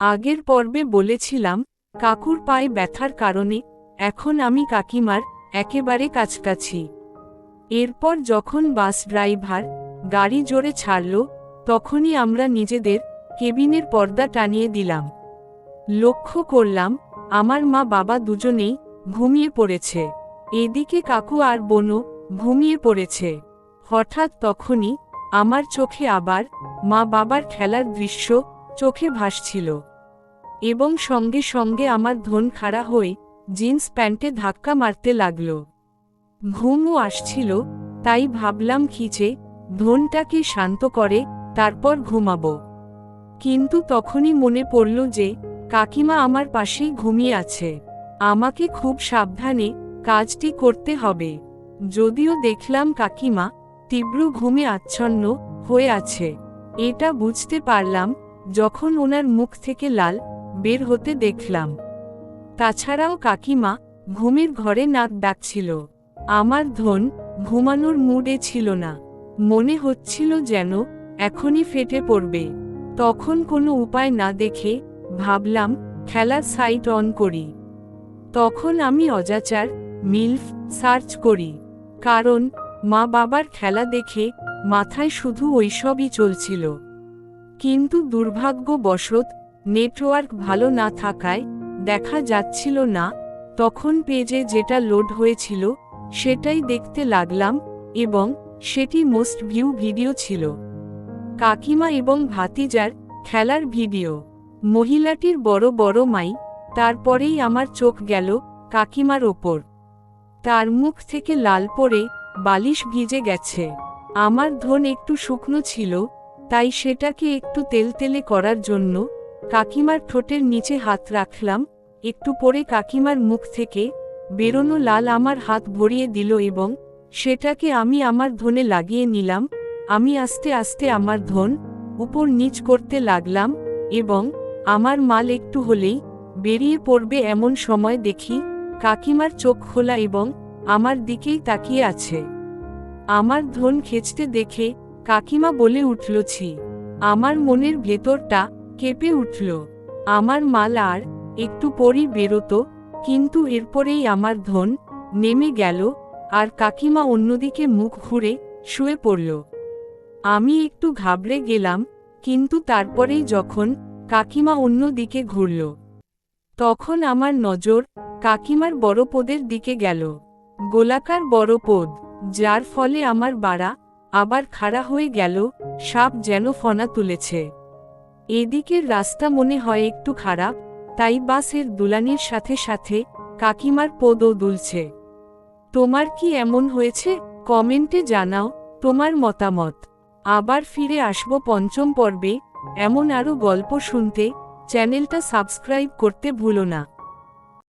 আগের পর্বে বলেছিলাম কাকুর পায়ে ব্যথার কারণে এখন আমি কাকিমার একেবারে কাছাকাছি। এরপর যখন বাস ড্রাইভার গাড়ি জোরে ছাড়ল, তখনই আমরা নিজেদের কেবিনের পর্দা টানিয়ে দিলাম। লক্ষ্য করলাম আমার মা বাবা দুজনেই ঘুমিয়ে পড়েছে। এদিকে কাকু আর বোনও ঘুমিয়ে পড়েছে। হঠাৎ তখনই আমার চোখে আবার মা বাবার খেলার দৃশ্য চোখে ভাসছিল, এবং সঙ্গে সঙ্গে আমার ধন খাড়া হয়ে জিন্স প্যান্টে ধাক্কা মারতে লাগল। ঘুমও আসছিল, তাই ভাবলাম খিচে ধনটাকে শান্ত করে তারপর ঘুমাবো। কিন্তু তখনই মনে পড়ল যে কাকিমা আমার পাশেই ঘুমিয়ে আছে। আমাকে খুব সাবধানে কাজটি করতে হবে। যদিও দেখলাম কাকিমা তীব্র ঘুমে আচ্ছন্ন হয়ে আছে। এটা বুঝতে পারলাম যখন ওনার মুখ থেকে লাল বের হতে দেখলাম। তাছাড়াও কাকিমা ঘুমের ঘরে নাক ডাকছিল। আমার ধন ঘুমানোর মুডে ছিল না। মনে হচ্ছিল যেন এখনই ফেটে পড়বে। তখন কোনো উপায় না দেখে ভাবলাম খেলার সাইট অন করি। তখন আমি অজাচার মিলফ সার্চ করি, কারণ মা বাবার খেলা দেখে মাথায় শুধু ওইসবই চলছিল। কিন্তু দুর্ভাগ্যবশত নেটওয়ার্ক ভালো না থাকায় দেখা যাচ্ছিল না। তখন পেজে যেটা লোড হয়েছিল সেটাই দেখতে লাগলাম, এবং সেটি মোস্ট ভিউ ভিডিও ছিল। কাকিমা এবং ভাতিজার খেলার ভিডিও। মহিলাটির বড় বড় মাই। তারপরেই আমার চোখ গেল কাকিমার ওপর। তার মুখ থেকে লাল পড়ে বালিশ ভিজে গেছে। আমার ধন একটু শুকনো ছিল, তাই সেটাকে একটু তেলতেলে করার জন্য কাকিমার ঠোঁটের নিচে হাত রাখলাম। একটু পরে কাকিমার মুখ থেকে বেরোনো লাল আমার হাত ভরিয়ে দিল, এবং সেটাকে আমি আমার ধনে লাগিয়ে নিলাম। আমি আস্তে আস্তে আমার ধন উপর নিচ করতে লাগলাম, এবং আমার মাল একটু হলেই বেরিয়ে পড়বে এমন সময় দেখি কাকিমার চোখ খোলা এবং আমার দিকেই তাকিয়ে আছে। আমার ধন খেঁচতে দেখে কাকিমা বলে উঠল, ছি। আমার মনের ভেতরটা কেঁপে উঠল। আমার মাল আর একটু পরই বেরোতো, কিন্তু এরপরেই আমার ধন নেমে গেল, আর কাকিমা অন্যদিকে মুখ ঘুরে শুয়ে পড়ল। আমি একটু ঘাবড়ে গেলাম, কিন্তু তারপরেই যখন কাকিমা অন্য দিকে ঘুরল, তখন আমার নজর কাকিমার বড় পদের দিকে গেল। গোলাকার বড় পদ, যার ফলে আমার বাড়া আবার খাড়া হয়ে গেল, সাপ যেন ফনা তুলেছে। এদিকের রাস্তা মনে হয় একটু খারাপ, তাই বাসের দুলানির সাথে সাথে কাকিমার পদও দুলছে। তোমার কি এমন হয়েছে? কমেন্টে জানাও তোমার মতামত। আবার ফিরে আসবো পঞ্চম পর্বে এমন আরও গল্প শুনতে। চ্যানেলটা সাবস্ক্রাইব করতে ভুলো না।